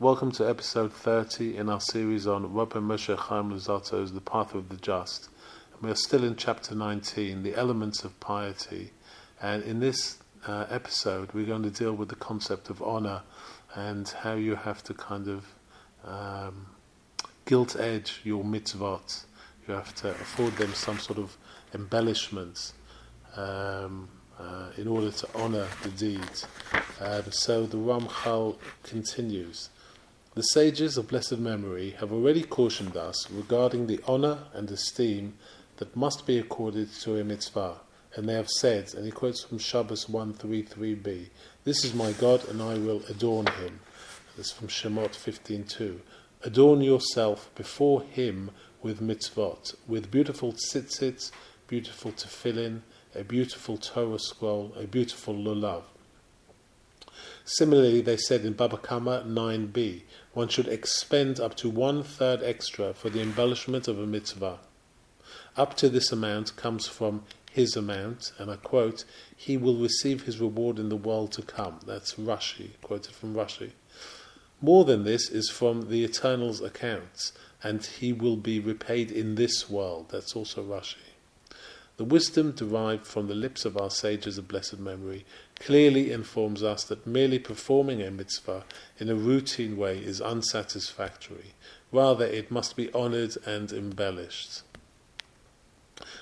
Welcome to episode 30 in our series on Rabbi Moshe Chaim Luzzatto's The Path of the Just. And we are still in chapter 19, the elements of piety. And in this episode, we're going to deal with the concept of honor and how you have to kind of gilt edge your mitzvot. You have to afford them some sort of embellishments in order to honor the deeds. So the Ramchal continues. The sages of blessed memory have already cautioned us regarding the honor and esteem that must be accorded to a mitzvah. And they have said, and he quotes from Shabbos 133b, "This is my God and I will adorn him." This is from Shemot 15:2. Adorn yourself before him with mitzvot, with beautiful tzitzits, beautiful tefillin, a beautiful Torah scroll, a beautiful lulav. Similarly, they said in Baba Kama 9b, one should expend up to 1/3 extra for the embellishment of a mitzvah. Up to this amount comes from his amount, and I quote, "He will receive his reward in the world to come." That's Rashi, quoted from Rashi. More than this is from the Eternal's accounts, and he will be repaid in this world. That's also Rashi. The wisdom derived from the lips of our sages of blessed memory clearly informs us that merely performing a mitzvah in a routine way is unsatisfactory. Rather, it must be honored and embellished.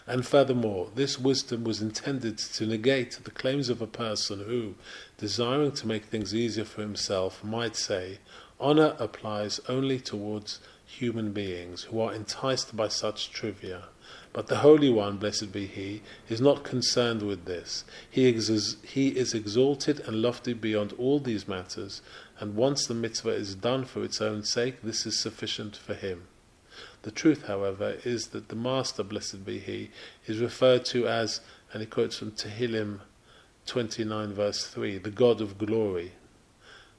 And furthermore, this wisdom was intended to negate the claims of a person who, desiring to make things easier for himself, might say, honor applies only towards human beings who are enticed by such trivia. But the Holy One, blessed be He, is not concerned with this. He is exalted and lofty beyond all these matters, and once the mitzvah is done for its own sake, this is sufficient for Him. The truth, however, is that the Master, blessed be He, is referred to as, and he quotes from Tehillim 29 verse 3, the God of glory.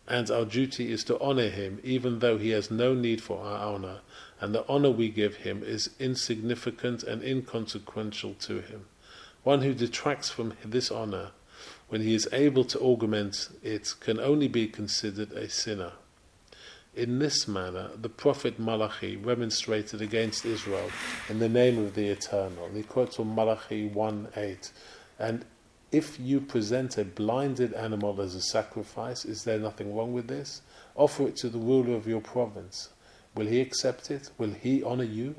And our duty is to honor Him, even though He has no need for our honor, and the honor we give Him is insignificant and inconsequential to Him. One who detracts from this honor, when he is able to augment it, can only be considered a sinner. In this manner, the prophet Malachi remonstrated against Israel in the name of the Eternal. And he quotes from Malachi 1:8, "And if you present a blinded animal as a sacrifice, is there nothing wrong with this? Offer it to the ruler of your province. Will he accept it? Will he honor you?"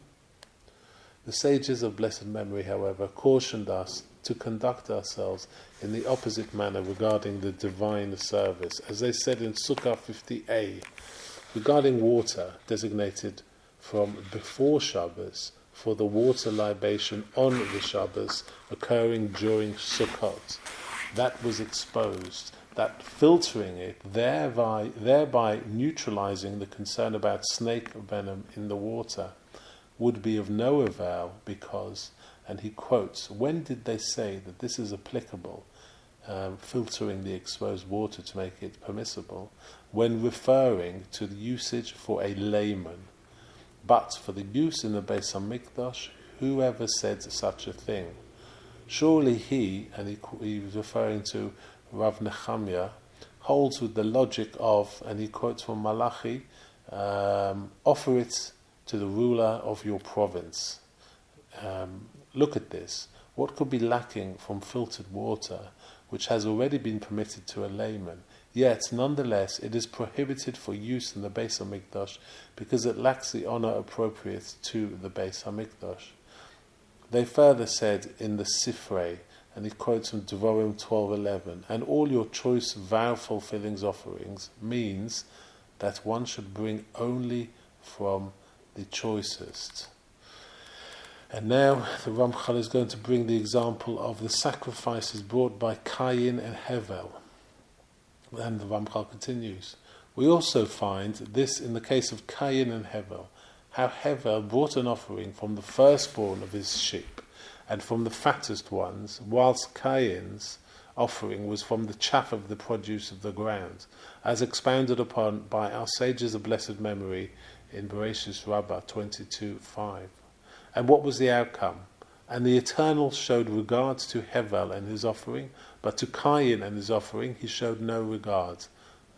The sages of blessed memory, however, cautioned us to conduct ourselves in the opposite manner regarding the divine service. As they said in Sukkah 50a, regarding water, designated from before Shabbos, for the water libation on the Shabbos occurring during Sukkot, that was exposed, that filtering it, thereby neutralizing the concern about snake venom in the water, would be of no avail because, and he quotes, when did they say that this is applicable, filtering the exposed water to make it permissible, when referring to the usage for a layman? But for the use in the Beis HaMikdash, whoever said such a thing? Surely he, and he was referring to Rav Nechemiah, holds with the logic of, and he quotes from Malachi, offer it to the ruler of your province. Look at this. What could be lacking from filtered water, which has already been permitted to a layman? Yet, nonetheless, it is prohibited for use in the Beis HaMikdash because it lacks the honor appropriate to the Beis HaMikdash. They further said in the Sifrei, and he quotes from Devarim 12:11, and all your choice vow fulfillings offerings means that one should bring only from the choicest. And now the Ramchal is going to bring the example of the sacrifices brought by Cain and Hevel. And the Ramchal continues, we also find this in the case of Cain and Hevel, how Hevel brought an offering from the firstborn of his sheep and from the fattest ones, whilst Cain's offering was from the chaff of the produce of the ground, as expounded upon by our sages of blessed memory in Bereshis Rabbah 22:5. And what was the outcome? And the Eternal showed regard to Hevel and his offering, but to Cain and his offering he showed no regard.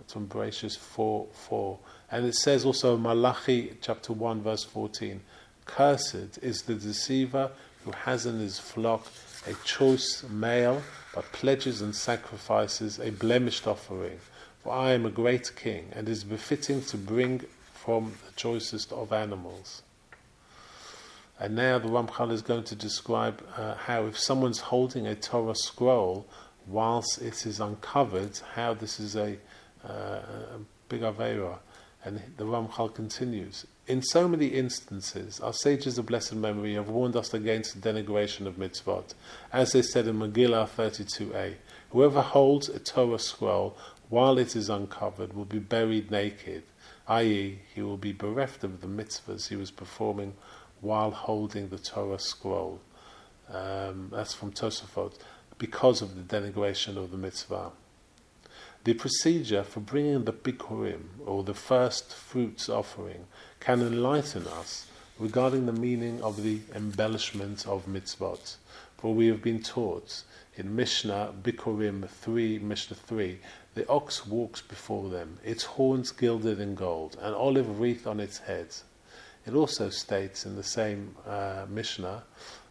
That's from Bereshis 4:4. And it says also Malachi chapter 1 verse 14, "Cursed is the deceiver who has in his flock a choice male, but pledges and sacrifices a blemished offering. For I am a great king, and it is befitting to bring from the choicest of animals." And now the Ramchal is going to describe how if someone's holding a Torah scroll whilst it is uncovered, how this is a big Aveira. And the Ramchal continues, "In so many instances, our sages of blessed memory have warned us against the denigration of mitzvot. As they said in Megillah 32a, whoever holds a Torah scroll while it is uncovered will be buried naked, i.e., he will be bereft of the mitzvahs he was performing while holding the Torah scroll." That's from Tosafot, because of the denigration of the mitzvah. The procedure for bringing the bikurim, or the first fruits offering, can enlighten us regarding the meaning of the embellishment of mitzvot. For we have been taught in Mishnah Bikurim 3, Mishnah 3, the ox walks before them, its horns gilded in gold, an olive wreath on its head. It also states in the same Mishnah,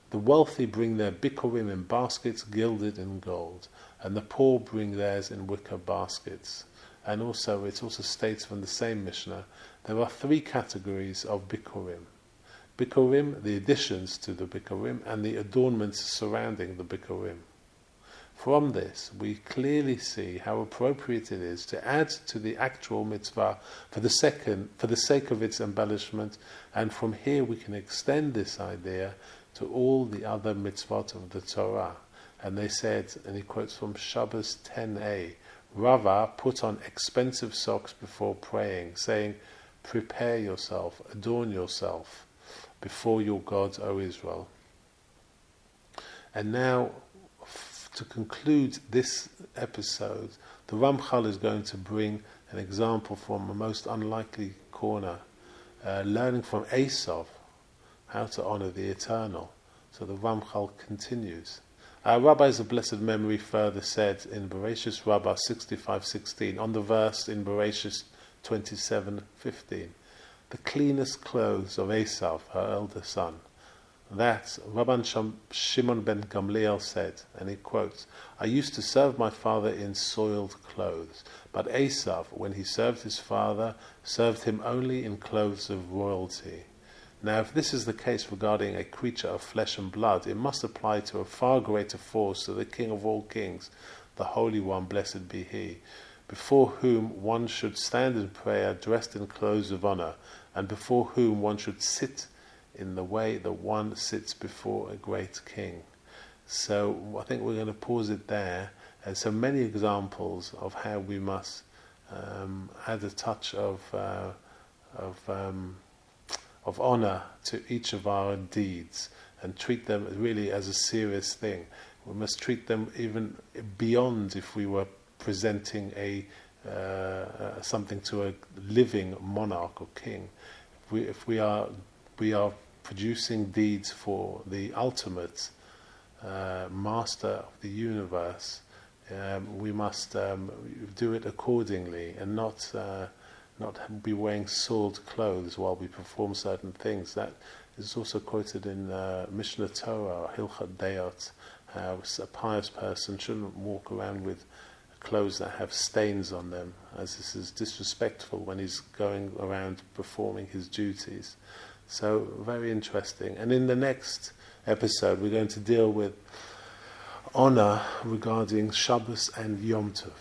the wealthy bring their bikurim in baskets gilded in gold, and the poor bring theirs in wicker baskets. And also, it also states from the same Mishnah, there are three categories of bikurim. Bikurim, the additions to the bikurim, and the adornments surrounding the bikurim. From this, we clearly see how appropriate it is to add to the actual mitzvah for the sake of its embellishment, and from here we can extend this idea to all the other mitzvot of the Torah. And they said, and he quotes from Shabbos 10a, Rava put on expensive socks before praying, saying, "Prepare yourself, adorn yourself before your God, O Israel." And now, to conclude this episode, the Ramchal is going to bring an example from a most unlikely corner, learning from Esav how to honor the eternal. So the Ramchal continues. Our rabbis of blessed memory further said in Bereshis Rabbah 65:16, on the verse in Bereshis 27:15, the cleanest clothes of Esav, her elder son. That Rabban Shimon ben Gamliel said, and he quotes, "I used to serve my father in soiled clothes, but Esav, when he served his father, served him only in clothes of royalty." Now, if this is the case regarding a creature of flesh and blood, it must apply to a far greater force to the King of all kings, the Holy One, blessed be He, before whom one should stand in prayer dressed in clothes of honor, and before whom one should sit in the way that one sits before a great king. So I think we're going to pause it there. And so many examples of how we must add a touch of honor to each of our deeds and treat them really as a serious thing. We must treat them even beyond if we were presenting something to a living monarch or king. If we are producing deeds for the ultimate master of the universe, we must do it accordingly and not be wearing soiled clothes while we perform certain things. That is also quoted in Mishnah Torah, Hilchot Deot, how a pious person shouldn't walk around with clothes that have stains on them, as this is disrespectful when he's going around performing his duties. So, very interesting. And in the next episode, we're going to deal with honor regarding Shabbos and Yom Tov.